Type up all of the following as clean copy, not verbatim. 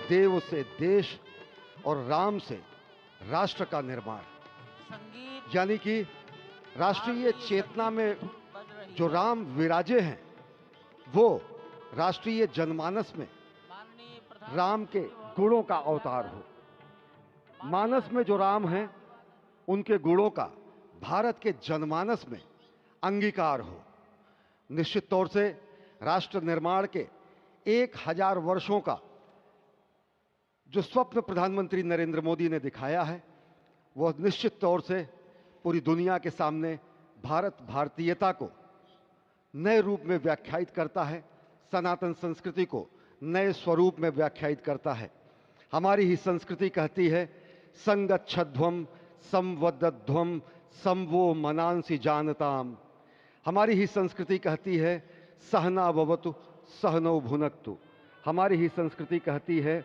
देव से देश और राम से राष्ट्र का निर्माण, यानी कि राष्ट्रीय चेतना में जो राम विराजे हैं वो राष्ट्रीय जनमानस में राम के गुणों का अवतार हो। मानस में जो राम हैं उनके गुणों का भारत के जनमानस में अंगीकार हो। निश्चित तौर से राष्ट्र निर्माण के 1000 वर्षों का जो स्वप्न प्रधानमंत्री नरेंद्र मोदी ने दिखाया है वह निश्चित तौर से पूरी दुनिया के सामने भारत भारतीयता को नए रूप में व्याख्यायित करता है, सनातन संस्कृति को नए स्वरूप में व्याख्यायित करता है। हमारी ही संस्कृति कहती है संगच्छध्वम संवदध्वम संवो मनांसि जानताम। हमारी ही संस्कृति कहती है सहना भवतु सहनौ भुनक्तु। हमारी ही संस्कृति कहती है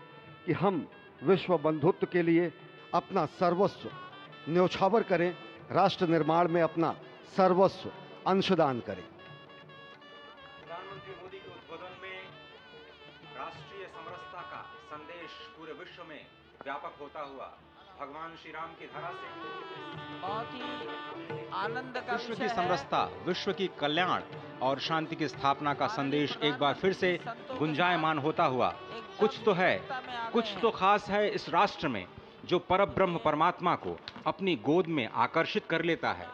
कि हम विश्व बंधुत्व के लिए अपना सर्वस्व न्योछावर करें, राष्ट्र निर्माण में अपना सर्वस्व अंशदान करें। प्रधानमंत्री मोदी के उद्बोधन में राष्ट्रीय समरसता का संदेश पूरे विश्व में व्यापक होता हुआ भगवान श्री राम की धरा से बहुत ही आनंद का विश्व की समरसता, विश्व की कल्याण और शांति की स्थापना का संदेश एक बार फिर से गुंजायमान होता हुआ कुछ तो है, कुछ तो खास है इस राष्ट्र में जो परब्रह्म परमात्मा को अपनी गोद में आकर्षित कर लेता है।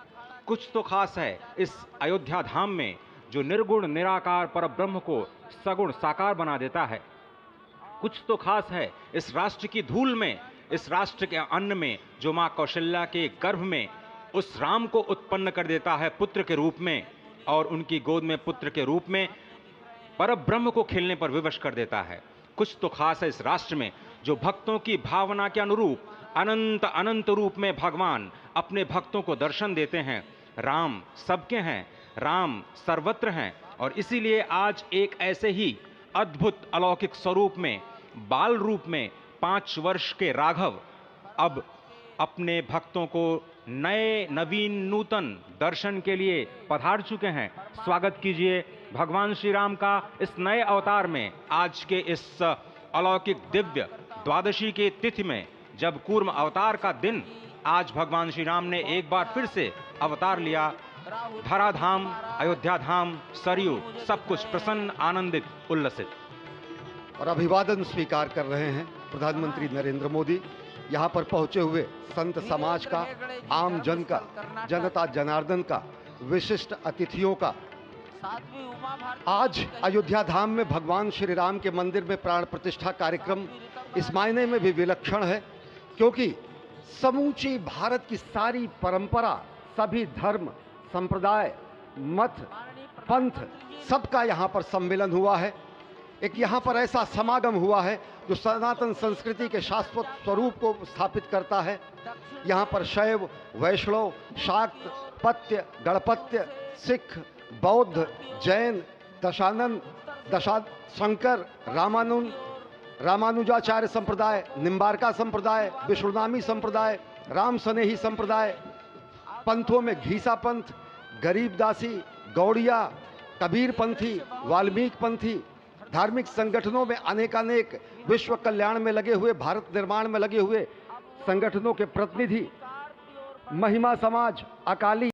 कुछ तो खास है इस अयोध्या धाम में जो निर्गुण निराकार परब्रह्म को सगुण साकार बना देता है। कुछ तो खास है इस राष्ट्र की धूल में, इस राष्ट्र के अन्न में जो मां कौशल्या के गर्भ में उस राम को उत्पन्न कर देता है पुत्र के रूप में, और उनकी गोद में पुत्र के रूप में परब्रह्म को खेलने पर विवश कर देता है। कुछ तो खास है इस राष्ट्र में जो भक्तों की भावना के अनुरूप अनंत अनंत रूप में भगवान अपने भक्तों को दर्शन देते हैं। राम सबके हैं, राम सर्वत्र हैं, और इसीलिए आज एक ऐसे ही अद्भुत अलौकिक स्वरूप में, बाल रूप में 5 वर्ष के राघव अब अपने भक्तों को नए नवीन नूतन दर्शन के लिए पधार चुके हैं। स्वागत कीजिए भगवान श्री राम का इस नए अवतार में। आज के इस अलौकिक दिव्य द्वादशी के तिथि में, जब कूर्म अवतार का दिन, आज भगवान श्री राम ने एक बार फिर से अवतार लिया। धराधाम, अयोध्या धाम, सरयू, सब कुछ प्रसन्न, आनंदित, उल्लसित। और अभिवादन स्वीकार कर रहे हैं प्रधानमंत्री नरेंद्र मोदी। यहाँ पर पहुंचे हुए संत समाज का, आम जन का, जनता जनार्दन का, विशिष्ट अतिथियों का। आज अयोध्या धाम में भगवान श्री राम के मंदिर में प्राण प्रतिष्ठा कार्यक्रम इस मायने में भी विलक्षण है क्योंकि समूची भारत की सारी परंपरा, सभी धर्म, संप्रदाय, मत, पंथ, सबका यहाँ पर सम्मिलन हुआ है। एक यहाँ पर ऐसा समागम हुआ है जो सनातन संस्कृति के शाश्वत स्वरूप को स्थापित करता है। यहाँ पर शैव, वैष्णव, शाक्त, पत्य, गणपत्य, सिख, बौद्ध, जैन, दशानंद, शंकर, रामानुजाचार्य संप्रदाय, निम्बारका संप्रदाय, विष्णुनामी संप्रदाय, राम सनेही संप्रदाय, पंथों में घीसा पंथ, गरीबदासी, गौड़िया, कबीर पंथी, वाल्मीकि पंथी, धार्मिक संगठनों में अनेकानेक विश्व कल्याण में लगे हुए, भारत निर्माण में लगे हुए संगठनों के प्रतिनिधि, महिमा समाज, अकाली